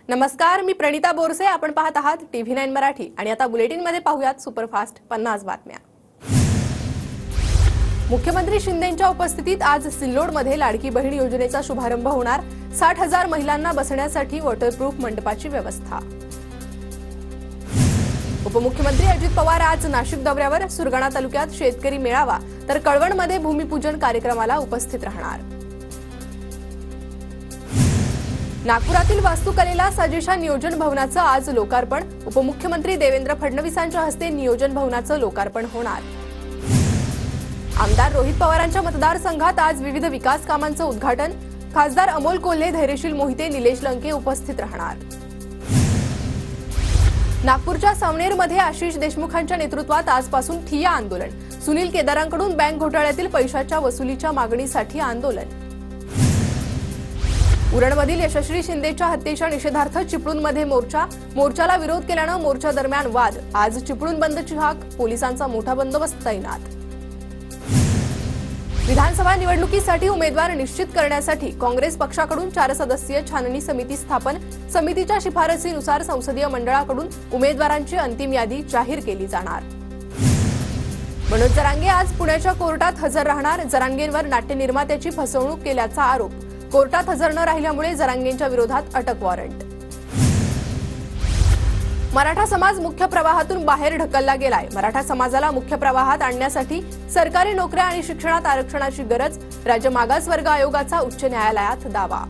नमस्कार, मी प्रणिता बोरसे. आपण पाहत आहात TV9 मराठी आणि आता बुलेटिन मध्ये पाहूयात सुपरफास्ट 50 बातम्या. मुख्यमंत्री शिंदेंच्या उपस्थितीत आज सिल्लोडमध्ये लाडकी बहीण योजनेचा शुभारंभ होणार. 60,000 महिलांना बसण्यासाठी वॉटरप्रूफ मंडपाची व्यवस्था. उपमुख्यमंत्री अजित पवार आज नाशिक दौऱ्यावर. सुरगाणा तालुक्यात शेतकरी मेळावा तर कळवणमध्ये भूमिपूजन कार्यक्रमाला उपस्थित राहणार. नागपुरातील वास्तुकलेला साजेशा नियोजन भवनाचं आज लोकार्पण. उपमुख्यमंत्री देवेंद्र फडणवीसांच्या हस्ते नियोजन भवनाचं लोकार्पण होणार. आमदार रोहित पवारांच्या मतदारसंघात आज विविध विकास कामांचं उद्घाटन. खासदार अमोल कोल्हे, धैर्यशील मोहिते, निलेश लंके उपस्थित राहणार. नागपूरच्या सावनेरमध्ये आशिष देशमुखांच्या नेतृत्वात आजपासून ठिय्या आंदोलन. सुनील केदारांकडून बँक घोटाळ्यातील पैशाच्या वसुलीच्या मागणीसाठी आंदोलन. उरणमधील यशस्वी शिंदेच्या हत्येच्या निषेधार्थ चिपळूणमध्ये मोर्चाला विरोध केल्यानं मोर्चा दरम्यान वाद. आज चिपळूण बंदची हाक. पोलिसांचा मोठा बंदोबस्त तैनात. विधानसभा निवडणुकीसाठी उमेदवार निश्चित करण्यासाठी काँग्रेस पक्षाकडून 4 सदस्यीय छाननी समिती स्थापन. समितीच्या शिफारसीनुसार संसदीय मंडळाकडून उमेदवारांची अंतिम यादी जाहीर केली जाणार. मनोज जरांगे आज पुण्याच्या कोर्टात हजर राहणार. जरांगेंवर नाट्य निर्मात्याची फसवणूक केल्याचा आरोप. कोर्टात हजर न राहिल्यामुळे जरांगेंच्या विरोधात अटक वॉरंट. मराठा समाज मुख्य प्रवाहातून बाहेर ढकलला गेलाय. मराठा समाजाला मुख्य प्रवाहात आणण्यासाठी सरकारी नोकऱ्या आणि शिक्षणात आरक्षणाची गरज. राज्य मागासवर्ग आयोगाचा उच्च न्यायालयात दावा.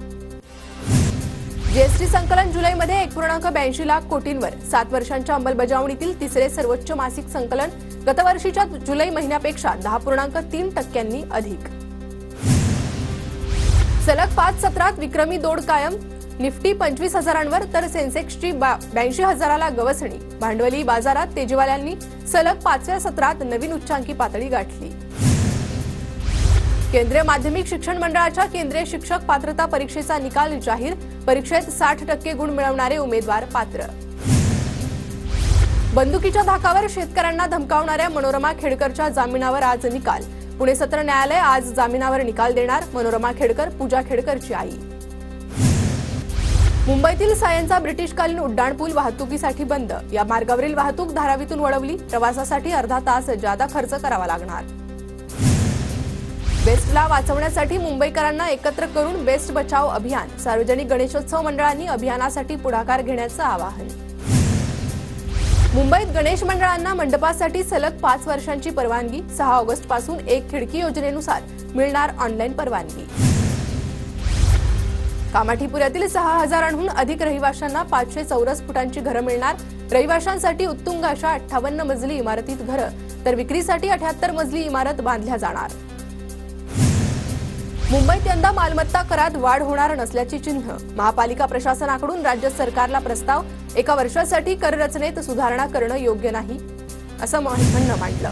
जीएसटी संकलन जुलैमध्ये 1.82 लाख कोटींवर. 7 वर्षांच्या अंमलबजावणीतील तिसरे सर्वोच्च मासिक संकलन. गतवर्षीच्या जुलै महिन्यापेक्षा 10.3% अधिक. सलग 5 सत्रात विक्रमी दौड कायम. निफ्टी 25,000वर तर सेन्सेक्सची 82,000ला गवसणी. भांडवली बाजारात तेजीवाल्यांनी सलग 5व्या सत्रात नवीन उच्चांकी पातळी गाठली. केंद्रीय माध्यमिक शिक्षण मंडळाच्या केंद्रीय शिक्षक पात्रता परीक्षेचा निकाल जाहीर. परीक्षेत 60% गुण मिळवणारे उमेदवार पात्र. बंदुकीच्या धाकावर शेतकऱ्यांना धमकावणाऱ्या मनोरमा खेडकरच्या जामिनावर आज निकाल. पुणे सत्र न्यायालय आज जामिनावर निकाल देणार. मनोरमा खेडकर पूजा खेडकरची आई. मुंबईतील सायनचा ब्रिटिशकालीन उड्डाणपूल वाहतुकीसाठी बंद. या मार्गावरील वाहतूक धारावीतून वळवली. प्रवासासाठी अर्धा तास जादा खर्च करावा लागणार. बेस्टला वाचवण्यासाठी मुंबईकरांना एकत्र करून बेस्ट बचाव अभियान. सार्वजनिक गणेशोत्सव मंडळांनी अभियानासाठी पुढाकार घेण्याचं आवाहन. मुंबईत गणेश मंडळांना मंडपासाठी सलग 5 वर्षांची परवानगी. 6 ऑगस्टपासून एक खिडकी योजनेनुसार मिळणार ऑनलाईन परवानगी. कामाठीपुऱ्यातील 6,000हून अधिक रहिवाशांना 500 चौरस फुटांची घरं मिळणार. रहिवाशांसाठी उत्तुंग अशा 58 मजली इमारतीत घरं तर विक्रीसाठी 78 मजली इमारत बांधल्या जाणार. मुंबईत यंदा मालमत्ता करात वाढ होणार नसल्याची चिन्ह. महापालिका प्रशासनाकडून राज्य सरकारला प्रस्ताव. 1 वर्षासाठी कर रचनेत सुधारणा करणं योग्य नाही असं म्हणणं मांडलं.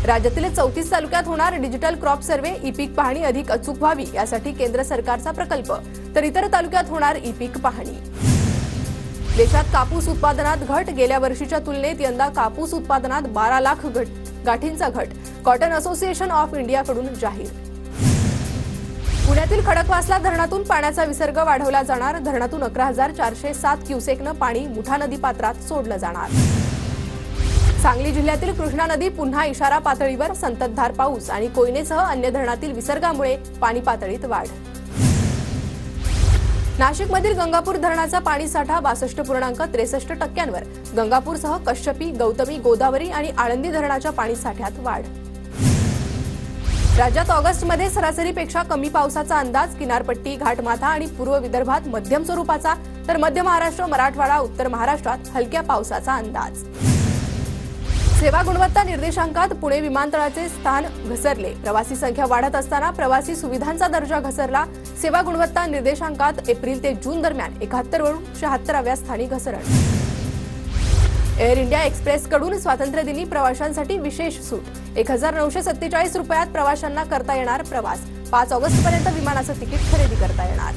राज्यातील 34 तालुक्यात होणार डिजिटल क्रॉप सर्व्हे. ई पीक पाहणी अधिक अचूक व्हावी यासाठी केंद्र सरकारचा प्रकल्प. तर इतर तालुक्यात होणार ई पीक पाहणी. देशात कापूस उत्पादनात घट. गेल्या वर्षीच्या तुलनेत यंदा कापूस उत्पादनात 12 लाख गाठींचा घट. कॉटन असोसिएशन ऑफ इंडियाकडून जाहीर. पुण्यातील खडकवासला धरणातून पाण्याचा विसर्ग वाढवला जाणार. धरणातून 11,407 क्युसेकनं पाणी मुठा नदी पात्रात सोडलं जाणार. सांगली जिल्ह्यातील कृष्णा नदी पुन्हा इशारा पातळीवर. संततधार पाऊस आणि कोयनेसह अन्य धरणातील विसर्गामुळे पाणी पातळीत वाढ. नाशिकमधील गंगापूर धरणाचा पाणीसाठा 62.63%वर. गंगापूरसह कश्यपी, गौतमी, गोदावरी आणि आळंदी धरणाच्या पाणीसाठ्यात वाढ. राज्यात ऑगस्टमध्ये सरासरीपेक्षा कमी पावसाचा अंदाज. किनारपट्टी, घाटमाथा आणि पूर्व विदर्भात मध्यम स्वरूपाचा तर मध्य महाराष्ट्र, मराठवाडा, उत्तर महाराष्ट्रात हलक्या पावसाचा अंदाज. सेवा गुणवत्ता निर्देशांकात पुणे विमानतळाचे स्थान घसरले. प्रवासी संख्या वाढत असताना प्रवासी सुविधांचा दर्जा घसरला. सेवा गुणवत्ता निर्देशांकात एप्रिल ते जून दरम्यान 71 वरून 76व्या स्थानी घसरण. एअर इंडिया एक्सप्रेसकडून स्वातंत्र्यदिनी प्रवाशांसाठी विशेष सूट. 1,947 रुपयात प्रवाशांना करता येणार प्रवास. 5 ऑगस्टपर्यंत विमानाचं तिकीट खरेदी करता येणार.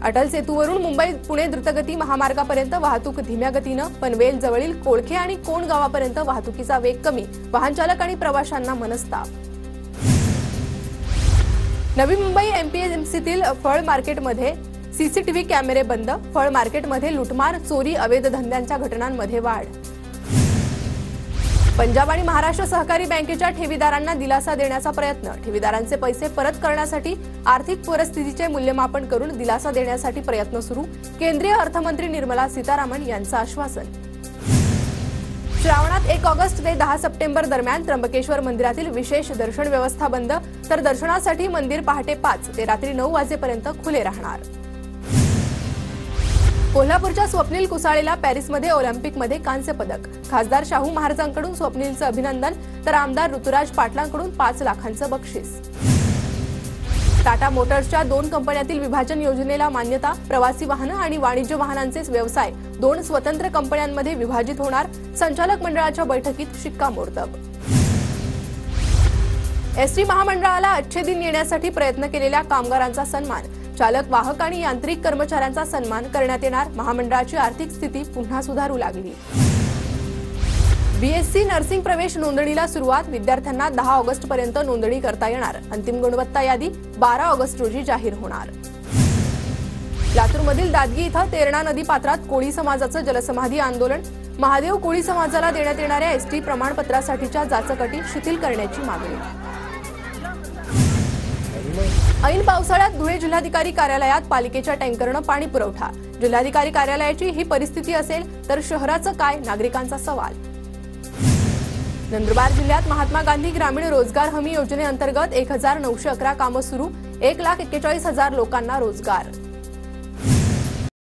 अटल सेतूवरून मुंबई पुणे द्रुतगती महामार्गापर्यंत वाहतूक धीम्या गतीनं. पनवेल जवळील कोळखे आणि कोण गावापर्यंत वाहतुकीचा वेग कमी. वाहन चालक आणि प्रवाशांना मनस्ताप. नवी मुंबई एमपीएमसीतील फळ मार्केटमध्ये सीसीटीव्ही कॅमेरे बंद, फळ मार्केटमध्ये लुटमार, चोरी, अवैध धंद्यांच्या घटनांमध्ये वाढ. पंजाब आणि महाराष्ट्र सहकारी बँकेच्या ठेवीदारांना दिलासा देण्याचा प्रयत्न. ठेवीदारांचे पैसे परत करण्यासाठी आर्थिक परिस्थितीचे मूल्यमापन करून दिलासा देण्यासाठी प्रयत्न सुरू. केंद्रीय अर्थमंत्री निर्मला सीतारामन यांचं आश्वासन. श्रावणात 1 ऑगस्ट ते 10 सप्टेंबर दरम्यान त्र्यंबकेश्वर मंदिरातील विशेष दर्शन व्यवस्था बंद, तर दर्शनासाठी मंदिर पहाटे 5 ते रात्री 9 वाजेपर्यंत खुले राहणार. कोल्हापूरच्या स्वप्नील कुसाळेला पॅरिसमध्ये ऑलिम्पिकमध्ये कांस्य पदक. खासदार शाहू महाराजांकडून स्वप्नीलचं अभिनंदन, तर आमदार ऋतुराज पाटलांकडून 5 लाखांचं बक्षीस. टाटा मोटर्सच्या 2 कंपन्यातील विभाजन योजनेला मान्यता. प्रवासी वाहनं आणि वाणिज्य वाहनांचेच व्यवसाय 2 स्वतंत्र कंपन्यांमध्ये विभाजित होणार. संचालक मंडळाच्या बैठकीत शिक्कामोर्तब. एसटी महामंडळाला अच्छे दिन येण्यासाठी प्रयत्न केलेल्या कामगारांचा सन्मान. चालक, वाहक आणि यांत्रिक कर्मचाऱ्यांचा सन्मान करण्यात येणार. महामंडळाची आर्थिक स्थिती पुन्हा सुधारू लागली. बीएससी नर्सिंग प्रवेश नोंदणीला सुरुवात. विद्यार्थ्यांना 10 ऑगस्ट पर्यंत नोंदणी करता येणार. अंतिम गुणवत्ता यादी 12 ऑगस्ट रोजी जाहीर होणार. लातूरमधील दादगी इथं तेरणा नदी पात्रात कोळी समाजाचं जलसमाधी आंदोलन. महादेव कोळी समाजाला देण्यात येणाऱ्या एसटी प्रमाणपत्रासाठीच्या जाचकटी शिथिल करण्याची मागणी. ऐन पावसाळ्यात धुळे जिल्हाधिकारी कार्यालयात पालिकेच्या टँकरनं पाणी पुरवठा. जिल्हाधिकारी कार्यालयाची ही परिस्थिती असेल तर शहराचं काय, नागरिकांचा सवाल. नंदुरबार जिल्ह्यात महात्मा गांधी ग्रामीण रोजगार हमी योजनेअंतर्गत 1911 कामं सुरू. 1,41,000 लोकांना रोजगार.